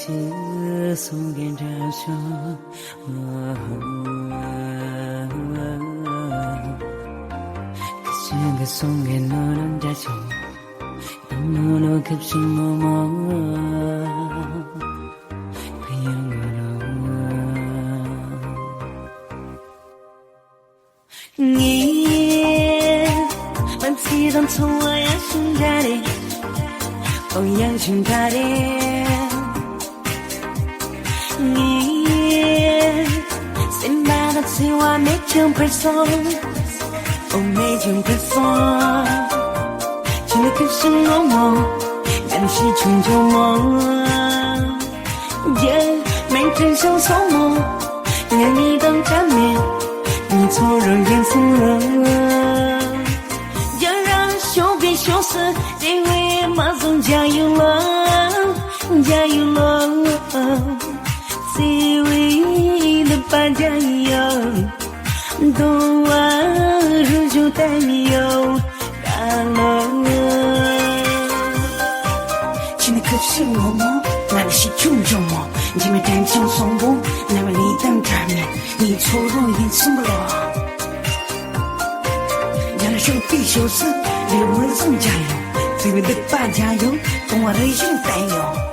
그 속에 잠셔 그 속에 너는 자셔 너는 급식 머머 그 영으로 만지던 청와야 순간에 오양 순간에 센바닥 새와 맥점 벌써 매점 벌써 지는 급식 넘어 잠시 중저머 맹튼 성소모 내니던 잠에 니 초를 연승러让手边小事因为马上加油了加油了只为了把加油都入就带有大了请你可是我吗那里是重重吗你们担心双不那么你当他面你错入眼什么了让手臂小事你们送加油只为了把加油跟我的心带有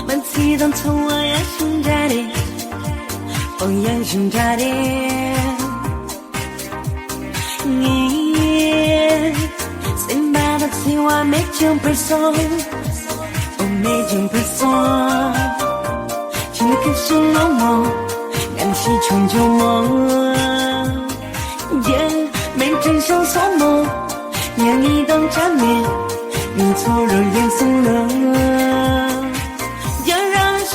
만지던 청와야 순간에 오양 순간에 센바닥 새와 맥점 벌써 매점 벌써 지는 급식 넘어 잠시 종저머 맹튼 성소모 양이던 잠에 니 초를 연승러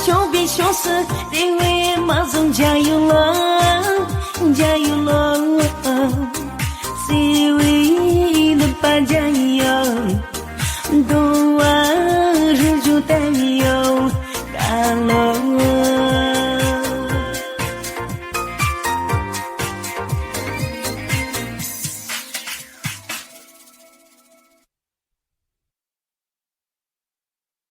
手边小事因为马上加油了加油了只为了把加油都